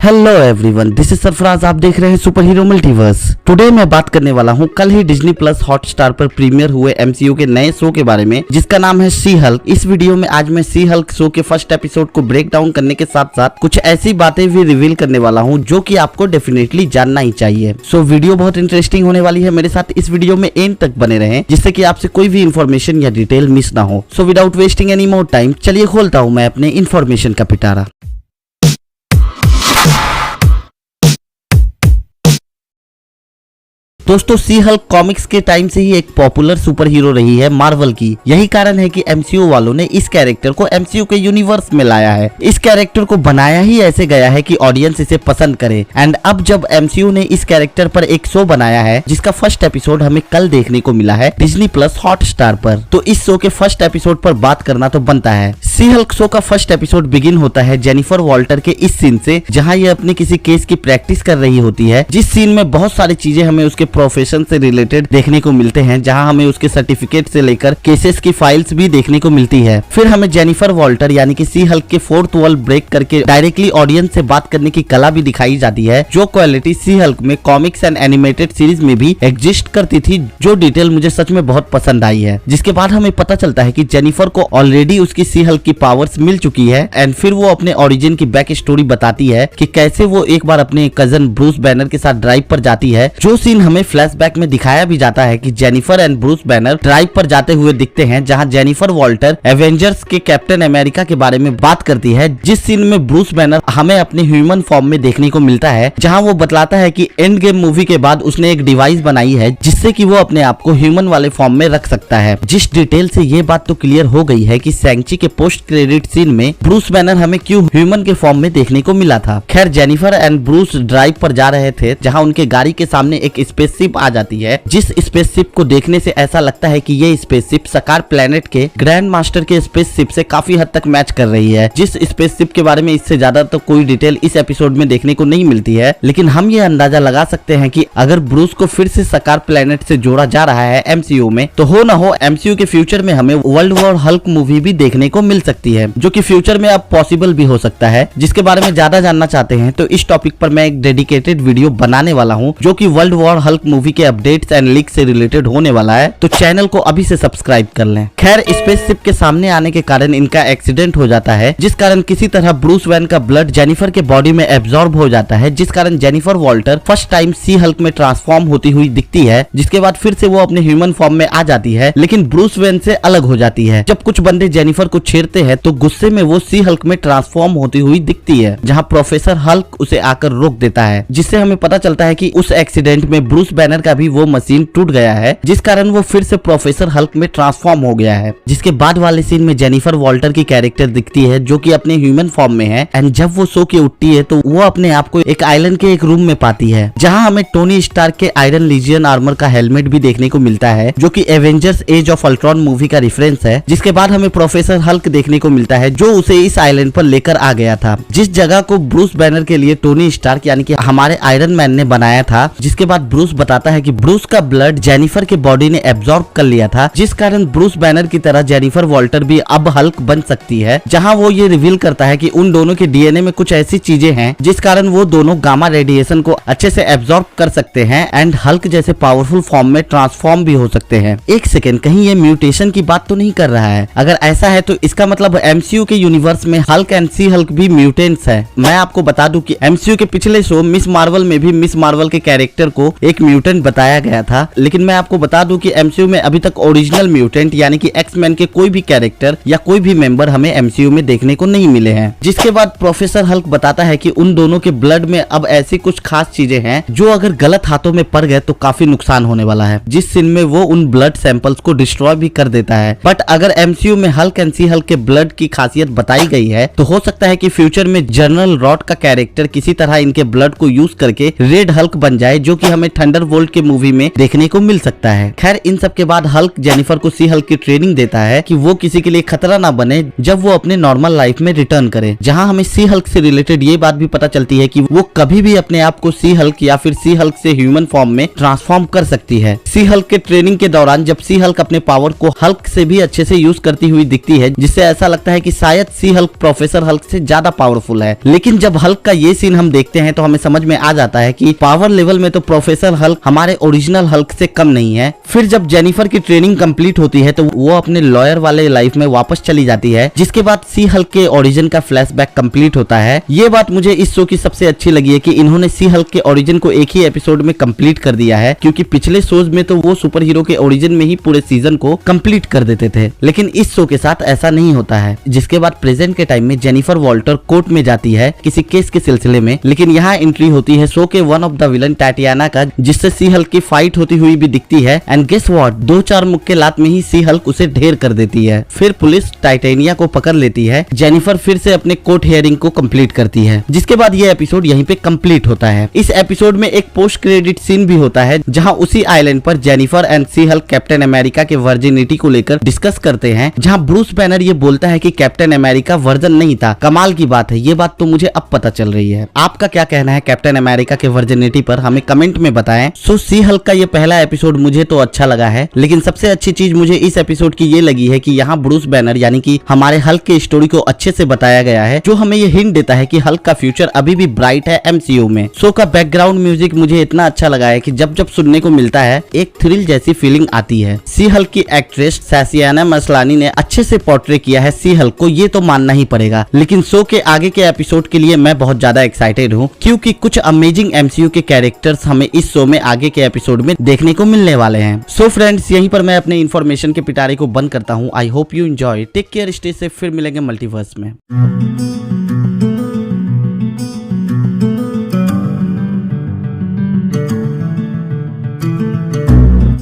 Hello everyone, this is Sarfaraz. आप देख रहे हैं सुपर हीरो मल्टीवर्स। टुडे मैं बात करने वाला हूं कल ही डिज्नी प्लस हॉटस्टार पर प्रीमियर हुए एमसीयू के नए शो के बारे में, जिसका नाम है सी हल्क। इस वीडियो में आज मैं सी हल्क शो के फर्स्ट एपिसोड को ब्रेक डाउन करने के साथ साथ कुछ ऐसी बातें भी रिवील करने वाला हूं जो कि आपको डेफिनेटली जानना ही चाहिए। सो वीडियो बहुत इंटरेस्टिंग होने वाली है। मेरे साथ इस वीडियो में एंड तक बने रहें, जिससे कि आपसे कोई भी इन्फॉर्मेशन या डिटेल मिस ना हो। So without wasting any more time, चलिए खोलता हूँ मैं अपने इन्फॉर्मेशन का पिटारा। दोस्तों, सी हल्क कॉमिक्स के टाइम से ही एक पॉपुलर सुपर हीरो रही है मार्वल की। यही कारण है कि एमसीयू वालों ने इस कैरेक्टर को एमसीयू के यूनिवर्स में लाया है। इस कैरेक्टर को बनाया ही ऐसे गया है कि ऑडियंस इसे पसंद करे। एंड अब जब एमसीयू ने इस कैरेक्टर पर एक शो बनाया है, जिसका फर्स्ट एपिसोड हमें कल देखने को मिला है डिज्नी प्लस हॉटस्टार पर, तो इस शो के फर्स्ट एपिसोड पर बात करना तो बनता है। सी हल्क शो का फर्स्ट एपिसोड बिगिन होता है जेनिफर वॉल्टर के इस सीन से, जहाँ ये अपनी किसी केस की प्रैक्टिस कर रही होती है, जिस सीन में बहुत सारी चीजें हमें उसके प्रोफेशन से रिलेटेड देखने को मिलते हैं, जहां हमें उसके सर्टिफिकेट से लेकर केसेस की फाइल्स भी देखने को मिलती है। फिर हमें जेनिफर वॉल्टर यानी कि सी हल्क के फोर्थ वॉल ब्रेक करके डायरेक्टली ऑडियंस से बात करने की कला भी दिखाई जाती है, जो क्वालिटी सी हल्क में कॉमिक्स एंड एनिमेटेड सीरीज में भी एग्जिस्ट करती थी, जो डिटेल मुझे सच में बहुत पसंद आई है। जिसके बाद हमें पता चलता है कि जेनिफर को ऑलरेडी उसकी सी हल्क की पावर्स मिल चुकी है। एंड फिर वो अपने ओरिजिन की बैक स्टोरी बताती है कि कैसे वो एक बार अपने कजन ब्रूस बैनर के साथ ड्राइव पर जाती है, जो सीन हमें फ्लैशबैक में दिखाया भी जाता है कि Jennifer and Bruce banner drive पर जाते हुए दिखते हैं, जहां जेनिफर वॉल्टर एवेंजर्स के कैप्टन अमेरिका के बारे में बात करती है, जिस सीन में ब्रूस बैनर हमें अपने ह्यूमन फॉर्म में देखने को मिलता है, जहां वो बतलाता है कि एंड गेम मूवी के बाद उसने एक डिवाइस बनाई है जिससे कि वो अपने आप को ह्यूमन वाले फॉर्म में रख सकता है। जिस डिटेल से ये बात तो क्लियर हो गई है कि सैंची के पोस्ट क्रेडिट सीन में ब्रूस बैनर हमें क्यों ह्यूमन के फॉर्म में देखने को मिला था। खैर, जेनिफर एंड ब्रूस ड्राइव पर जा रहे थे, जहां उनके गाड़ी के सामने एक स्पेसशिप आ जाती है, जिस स्पेसशिप को देखने से ऐसा लगता है कि ये स्पेसशिप सकार प्लेनेट के ग्रैंड मास्टर के स्पेसशिप से काफी हद तक मैच कर रही है। जिस स्पेसशिप के बारे में इससे ज्यादा तो कोई डिटेल इस एपिसोड में देखने को नहीं मिलती है, लेकिन हम ये अंदाजा लगा सकते हैं कि अगर ब्रूस को फिर से सकार प्लेनेट से जोड़ा जा रहा है एमसीयू में, तो हो ना हो एमसीयू के फ्यूचर में हमें वर्ल्ड वॉर हल्क मूवी भी देखने को मिल सकती है, जो कि फ्यूचर में अब पॉसिबल भी हो सकता है। जिसके बारे में ज्यादा जानना चाहते हैं तो इस टॉपिक पर मैं एक डेडिकेटेड वीडियो बनाने वाला हूँ, जो कि वर्ल्ड वॉर हल्क मूवी के अपडेट्स एंड लीक से रिलेटेड होने वाला है, तो चैनल को अभी से सब्सक्राइब कर लें। खैर, स्पेसशिप के सामने आने के कारण इनका एक्सीडेंट हो जाता है, जिस कारण किसी तरह ब्रूस वैन का ब्लड जेनिफर के बॉडी में एब्जॉर्ब हो जाता है, जिस कारण जेनिफर वॉल्टर फर्स्ट टाइम सी हल्क में ट्रांसफॉर्म होती हुई दिखती है। जिसके बाद फिर से वो अपने ह्यूमन फॉर्म में आ जाती है, लेकिन ब्रूस वैन से अलग हो जाती है। जब कुछ बंदे जेनिफर को छेड़ते हैं तो गुस्से में वो सी हल्क में ट्रांसफॉर्म होती हुई दिखती है, जहाँ प्रोफेसर हल्क उसे आकर रोक देता है, जिससे हमें पता चलता है कि उस एक्सीडेंट में ब्रूस बैनर का भी वो मशीन टूट गया है, जिस कारण वो फिर से प्रोफेसर हल्क में ट्रांसफॉर्म हो गया है। जिसके बाद वाले सीन में जेनिफर वॉल्टर की कैरेक्टर दिखती है, जो कि अपने ह्यूमन फॉर्म में है। एंड जब वो सो के उठती है तो वो अपने आप को एक आइलैंड के एक रूम में पाती है, जहां हमें टोनी स्टार्क के आयरन लीजियन आर्मर का हेलमेट भी देखने को मिलता है, जो कि Avengers age of Ultron movie का रेफरेंस है। जिसके बाद हमें प्रोफेसर हल्क देखने को मिलता है, जो उसे इस आइलैंड पर लेकर आ गया था, जिस जगह को ब्रूस बैनर के लिए टोनी स्टार्क यानी कि हमारे आयरन मैन ने बनाया था। जिसके बाद ब्रूस बताता है कि ब्रूस का ब्लड जेनिफर के बॉडी ने एब्जॉर्ब कर लिया था, जिस कारण ब्रूस बैनर की तरह जेनिफर वॉल्टर भी अब हल्क बन सकती है। जहां वो ये रिवील करता है कि उन दोनों के डीएनए में कुछ ऐसी चीजें हैं जिस कारण वो दोनों गामा रेडिएशन को अच्छे से एब्जॉर्ब कर सकते हैं एंड हल्क जैसे पावरफुल फॉर्म में ट्रांसफॉर्म भी हो सकते हैं। एक सेकेंड, कहीं ये म्यूटेशन की बात तो नहीं कर रहा है? अगर ऐसा है तो इसका मतलब एमसीयू के यूनिवर्स में हल्क एंड सी हल्क भी म्यूटेंट्स है। मैं आपको बता दूं कि एमसीयू के पिछले शो मिस मार्वल में भी मिस मार्वल के कैरेक्टर को एक म्यूटेंट बताया गया था, लेकिन मैं आपको बता दूं कि एमसीयू में अभी तक ओरिजिनल म्यूटेंट यानी कि एक्स-मैन के कोई भी कैरेक्टर या कोई भी मेंबर हमें एमसीयू में देखने को नहीं मिले हैं। जिसके बाद प्रोफेसर हल्क बताता है कि उन दोनों के ब्लड में अब ऐसी कुछ खास चीजें हैं जो अगर गलत हाथों में पड़ गए तो काफी नुकसान होने वाला है, जिस सीन में वो उन ब्लड सैंपल्स को डिस्ट्रॉय भी कर देता है। बट अगर एमसीयू में हल्क एंड सी हल्क के ब्लड की खासियत बताई गई है, तो हो सकता है कि फ्यूचर में जनरल रॉड का कैरेक्टर किसी तरह इनके ब्लड को यूज करके रेड हल्क बन जाए, जो कि हमें थंडर अंडरवर्ल्ड के मूवी में देखने को मिल सकता है। खैर इन सब के बाद हल्क जेनिफर को सी हल्क की ट्रेनिंग देता है कि वो किसी के लिए खतरा ना बने जब वो अपने नॉर्मल लाइफ में रिटर्न करे, जहां हमें सी हल्क से रिलेटेड ये बात भी पता चलती है कि वो कभी भी अपने आप को सी हल्क या फिर सी हल्क से ह्यूमन फॉर्म में ट्रांसफॉर्म कर सकती है। सी हल्क के ट्रेनिंग के दौरान जब सी हल्क अपने पावर को हल्क से भी अच्छे से यूज करती हुई दिखती है, जिससे ऐसा लगता है कि शायद सी हल्क प्रोफेसर हल्क से ज्यादा पावरफुल है। लेकिन जब हल्क का ये सीन हम देखते हैं तो हमें समझ में आ जाता है कि पावर लेवल में तो प्रोफेसर हल्क हमारे ओरिजिनल हल्क से कम नहीं है। फिर जब जेनिफर की ट्रेनिंग कंप्लीट होती है तो वो अपने लॉयर वाले लाइफ में वापस चली जाती है, जिसके बाद सी हल्क के ओरिजिन का फ्लैशबैक कंप्लीट होता है। ये बात मुझे इस शो की सबसे अच्छी लगी है कि इन्होंने सी हल्क के ओरिजिन को एक ही एपिसोड में कंप्लीट कर दिया है, क्योंकि पिछले शोज में तो वो सुपर हीरो के ओरिजिन में ही पूरे सीजन को कंप्लीट कर देते थे, लेकिन इस शो के साथ ऐसा नहीं होता है। जिसके बाद प्रेजेंट के टाइम में जेनिफर वॉल्टर कोर्ट में जाती है किसी केस के सिलसिले में, लेकिन यहाँ एंट्री होती है शो के वन ऑफ द विलन टैटियाना का, जिससे सी हल्क की फाइट होती हुई भी दिखती है। एंड गेस व्हाट, 2-4 मुक्के लात में ही सी हल्क उसे ढेर कर देती है। फिर पुलिस टाइटेनिया को पकड़ लेती है। जेनिफर फिर से अपने कोर्ट हियरिंग को कंप्लीट करती है, जिसके बाद ये एपिसोड यहीं पे कंप्लीट होता है। इस एपिसोड में एक पोस्ट क्रेडिट सीन भी होता है, जहां उसी आइलैंड पर Jennifer and she hulk captain America के वर्जिनिटी को लेकर डिस्कस करते हैं, जहां ब्रूस बैनर ये बोलता है कि कैप्टन अमेरिका वर्जन नहीं था। कमाल की बात है, ये बात तो मुझे अब पता चल रही है। आपका क्या कहना है कैप्टन अमेरिका के वर्जिनिटी पर, हमें कमेंट में बताएं। सो सी हल्क का ये पहला एपिसोड मुझे तो अच्छा लगा है, लेकिन सबसे अच्छी चीज मुझे इस एपिसोड की ये लगी है कि यहाँ ब्रूस बैनर यानी कि हमारे हल्क के स्टोरी को अच्छे से बताया गया है, जो हमें ये हिंट देता है कि हल्क का फ्यूचर अभी भी ब्राइट है एमसीयू में। शो का बैकग्राउंड म्यूजिक मुझे इतना अच्छा लगा है कि जब जब सुनने को मिलता है एक थ्रिल जैसी फीलिंग आती है। सी हल्क की एक्ट्रेस सासियाना मसलानी ने अच्छे से पोर्ट्रे किया है सी हल्क को, ये तो मानना ही पड़ेगा। लेकिन शो के आगे के एपिसोड के लिए मैं बहुत ज्यादा एक्साइटेड हूँ, क्योंकि कुछ अमेजिंग एमसीयू के कैरेक्टर्स हमें इस शो में आगे के एपिसोड में देखने को मिलने वाले हैं। सो फ्रेंड्स, यहीं पर मैं अपने इन्फॉर्मेशन के पिटारे को बंद करता हूँ। I hope you enjoy, take care, stay safe, फिर मिलेंगे मल्टीवर्स में।